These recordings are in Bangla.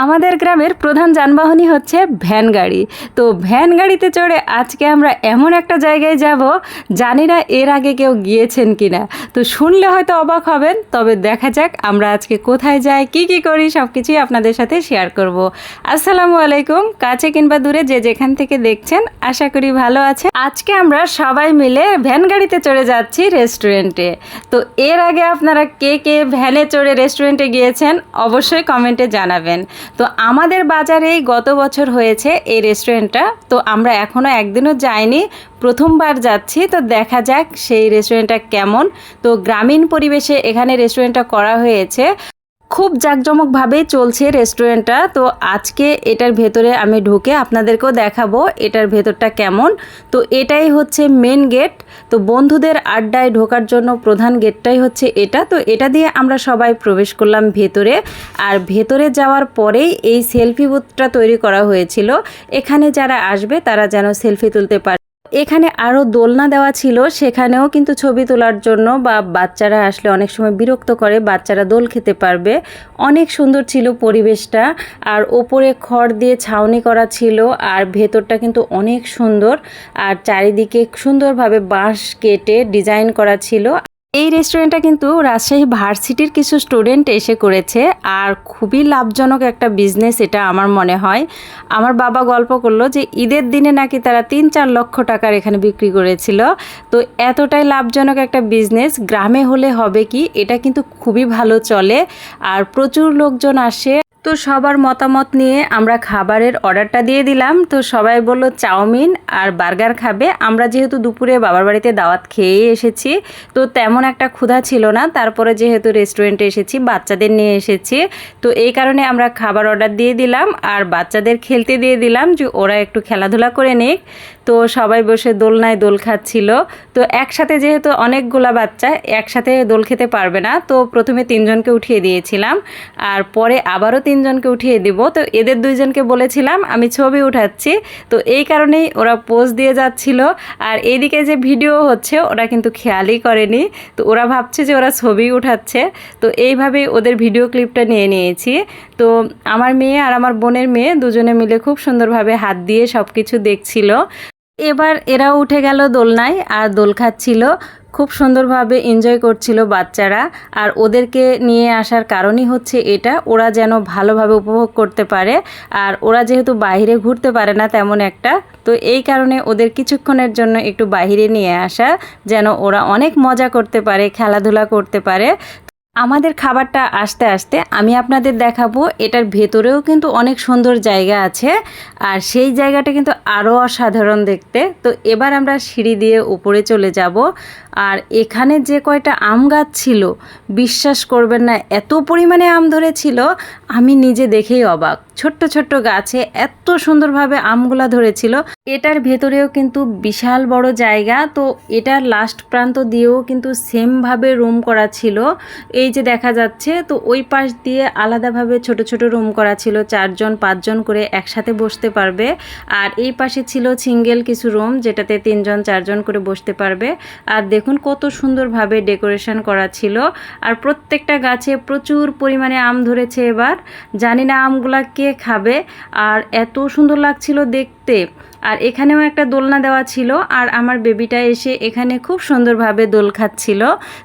আমাদের গ্রামের প্রধান যানবাহনই হচ্ছে ভ্যান গাড়ি। তো ভ্যান গাড়িতে চড়ে আজকে আমরা এমন একটা জায়গায় যাব, জানি না এর আগে কেউ গিয়েছেন কিনা। তো শুনলে হয়তো অবাক হবেন, তবে দেখা যাক আমরা আজকে কোথায় যাই, কি করি, সব কিছুই আপনাদের সাথে শেয়ার করব। আসসালামু আলাইকুম। কাছে কিংবা দূরে যে যেখান থেকে দেখছেন, আশা করি ভালো আছে। আজকে আমরা সবাই মিলে ভ্যান গাড়িতে চড়ে যাচ্ছি রেস্টুরেন্টে। তো এর আগে আপনারা কে কে ভ্যানে চড়ে রেস্টুরেন্টে গিয়েছেন অবশ্যই কমেন্টে জানাবেন। তো আমাদের বাজারেই গত বছর হয়েছে এই রেস্টুরেন্টটা। তো আমরা এখনও একদিনও যাইনি, প্রথমবার যাচ্ছি। তো দেখা যাক সেই রেস্টুরেন্টটা কেমন। তো গ্রামীণ পরিবেশে এখানে রেস্টুরেন্টটা করা হয়েছে, খুব জাঁকজমকভাবেই চলছে রেস্টুরেন্টটা। তো আজকে এটার ভেতরে আমি ঢুকে আপনাদেরকেও দেখাবো এটার ভেতরটা কেমন। তো এটাই হচ্ছে মেন গেট। তো বন্ধুদের আড্ডায় ঢোকার জন্য প্রধান গেটটাই হচ্ছে এটা। তো এটা দিয়ে আমরা সবাই প্রবেশ করলাম ভেতরে। আর ভেতরে যাওয়ার পরেই এই সেলফি বুথটা তৈরি করা হয়েছিল, এখানে যারা আসবে তারা যেন সেলফি তুলতে পারে। এখানে আরও দোলনা দেওয়া ছিল, সেখানেও কিন্তু ছবি তোলার জন্য, বা বাচ্চারা আসলে অনেক সময় বিরক্ত করে, বাচ্চারা দোল খেতে পারবে। অনেক সুন্দর ছিল পরিবেশটা। আর ওপরে খড় দিয়ে ছাউনি করা ছিল, আর ভেতরটা কিন্তু অনেক সুন্দর। আর চারিদিকে সুন্দরভাবে বাঁশ কেটে ডিজাইন করা ছিল। এই রেস্টুরেন্টটা কিন্তু রাজশাহী ভার্সিটির কিছু স্টুডেন্ট এসে করেছে, আর খুবই লাভজনক একটা বিজনেস এটা আমার মনে হয়। আমার বাবা গল্প করলো যে ঈদের দিনে নাকি তারা 3-4 লক্ষ টাকার এখানে বিক্রি করেছিল। তো এতটাই লাভজনক একটা বিজনেস গ্রামে হলে হবে কি, এটা কিন্তু খুবই ভালো চলে আর প্রচুর লোকজন আসে। তো সবার মতামত নিয়ে আমরা খাবারের অর্ডারটা দিয়ে দিলাম। তো সবাই বলল চাউমিন আর বার্গার খাবে। আমরা যেহেতু দুপুরে বাবার বাড়িতে দাওয়াত খেয়ে এসেছি, তো তেমন একটা ক্ষুধা ছিল না। তারপরে যেহেতু রেস্টুরেন্টে এসেছি, বাচ্চাদের নিয়ে এসেছি, তো এই কারণে আমরা খাবার অর্ডার দিয়ে দিলাম আর বাচ্চাদের খেলতে দিয়ে দিলাম যে ওরা একটু খেলাধুলা করে নিক। তো সবাই বসে দোলনায় দোল খাচ্ছিল। তো একসাথে যেহেতু অনেকগুলা বাচ্চা একসাথে দোল খেতে পারবে না, তো প্রথমে 3 জনকে উঠিয়ে দিয়েছিলাম, আর পরে আবারও 3 জনকে উঠিয়ে দিব। তো এদের 2 জনকে বলেছিলাম আমি ছবি উঠাচ্ছি, তো এই কারণেই ওরা পোজ দিয়ে যাচ্ছিল। আর এইদিকে যে ভিডিও হচ্ছে ওরা কিন্তু খেয়ালই করেনি, তো ওরা ভাবছে যে ওরা ছবি উঠাচ্ছে। তো এইভাবেই ওদের ভিডিও ক্লিপটা নিয়ে নিয়েছি। তো আমার মেয়ে আর আমার বোনের মেয়ে দুজনে মিলে খুব সুন্দরভাবে হাত দিয়ে সব কিছু দেখছিল। এবার এরাও উঠে গেল দোলনায় আর দোল খাচ্ছিল, খুব সুন্দরভাবে এনজয় করছিল বাচ্চারা। আর ওদেরকে নিয়ে আসার কারণই হচ্ছে এটা, ওরা যেন ভালোভাবে উপভোগ করতে পারে। আর ওরা যেহেতু বাইরে ঘুরতে পারে না তেমন একটা, তো এই কারণে ওদের কিছুক্ষণের জন্য একটু বাইরে নিয়ে আসা, যেন ওরা অনেক মজা করতে পারে, খেলাধুলা করতে পারে। আমাদের খাবারটা আস্তে আস্তে আমি আপনাদের দেখাবো। এটার ভেতরেও কিন্তু অনেক সুন্দর জায়গা আছে, আর সেই জায়গাটা কিন্তু আরও অসাধারণ দেখতে। তো এবার আমরা সিঁড়ি দিয়ে উপরে চলে যাব। আর এখানে যে কয়টা আম গাছ ছিল, বিশ্বাস করবেন না, এত পরিমাণে আম ধরেছিল, আমি নিজে দেখেই অবাক। ছোট্ট ছোট্ট গাছে এত সুন্দরভাবে আমগুলা ধরেছিল। এটার ভেতরেও কিন্তু বিশাল বড় জায়গা। তো এটার লাস্ট প্রান্ত দিয়েও কিন্তু সেমভাবে রুম করা ছিল, এই যে দেখা যাচ্ছে। তো ওই পাশ দিয়ে আলাদাভাবে ছোট ছোট রুম করা ছিল, 4-5 জন করে একসাথে বসতে পারবে। আর এই পাশে ছিল সিঙ্গেল কিছু রুম, যেটাতে 3-4 জন করে বসতে পারবে। আর দেখুন কত সুন্দরভাবে ডেকোরেশন করা ছিল। আর প্রত্যেকটা গাছে প্রচুর পরিমাণে আম ধরেছে। এবার জানি না আমগুলা কে খাবে, আর এত সুন্দর লাগছিল দেখতে। আর এখানেও একটা দোলনা দেওয়া ছিল, আর আমার বেবিটা এসে এখানে খুব সুন্দরভাবে দোল খাচ্ছিল।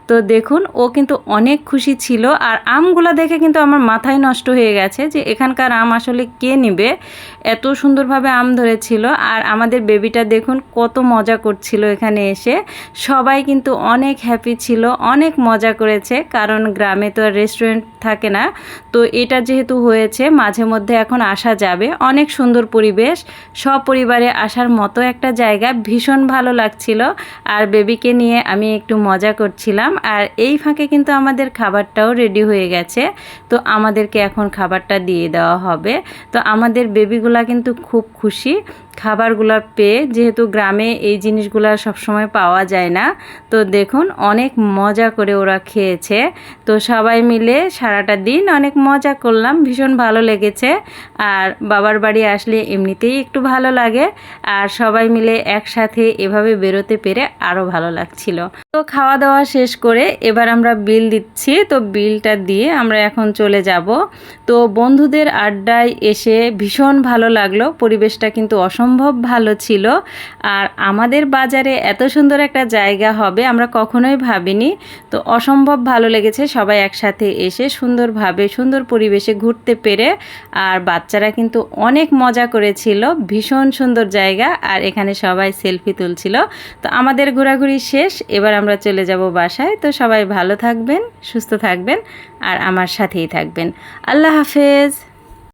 তো দেখুন ও কিন্তু অনেক খুশি ছিল। আর আমগুলো দেখে কিন্তু আমার মাথায় নষ্ট হয়ে গেছে যে এখানকার আম আসলে কে নেবে, এত সুন্দরভাবে আম ধরেছিল। আর আমাদের বেবিটা দেখুন কত মজা করছিল এখানে এসে। সবাই কিন্তু অনেক হ্যাপি ছিল, অনেক মজা করেছে, কারণ গ্রামে তো আর রেস্টুরেন্ট থাকে না। তো এটা যেহেতু হয়েছে, মাঝে মধ্যে এখন আসা যাবে। অনেক সুন্দর পরিবেশ, সপরিবারে আসার মতো একটা জায়গা, ভীষণ ভালো লাগছিল। আর বেবিকে নিয়ে আমি একটু মজা করছিলাম। আর এই ফাঁকে কিন্তু আমাদের খাবারটাও রেডি হয়ে গেছে। তো আমাদেরকে এখন খাবারটা দিয়ে দেওয়া হবে। তো আমাদের বেবিগুলা কিন্তু খুব খুশি খাবারগুলো পেয়ে, যেহেতু গ্রামে এই জিনিসগুলো সবসময় পাওয়া যায় না। তো দেখুন অনেক মজা করে ওরা খেয়েছে। তো সবাই মিলে সারাটা দিন অনেক মজা করলাম, ভীষণ ভালো লেগেছে। আর বাবার বাড়ি আসলে এমনিতেই একটু ভালো ভালো লাগে, আর সবাই মিলে একসাথে এভাবে বেরোতে পেরে আরও ভালো লাগছিল। তো খাওয়া দাওয়া শেষ করে এবার আমরা বিল দিচ্ছি, তো বিলটা দিয়ে আমরা এখন চলে যাব। তো বন্ধুদের আড্ডায় এসে ভীষণ ভালো লাগলো, পরিবেশটা কিন্তু অসম্ভব ভালো ছিল। আর আমাদের বাজারে এত সুন্দর একটা জায়গা হবে আমরা কখনোই ভাবিনি। তো অসম্ভব ভালো লেগেছে সবাই একসাথে এসে সুন্দরভাবে সুন্দর পরিবেশে ঘুরতে পেরে। আর বাচ্চারা কিন্তু অনেক মজা করেছিল, ভীষণ সুন্দর জায়গা, আর এখানে সবাই সেলফি তুলছিল। তো আমাদের ঘোরাঘুরি শেষ, এবার আমরা চলে যাব বাসায়। তো সবাই ভালো থাকবেন, সুস্থ থাকবেন, আর আমার সাথেই থাকবেন। আল্লাহ হাফেজ।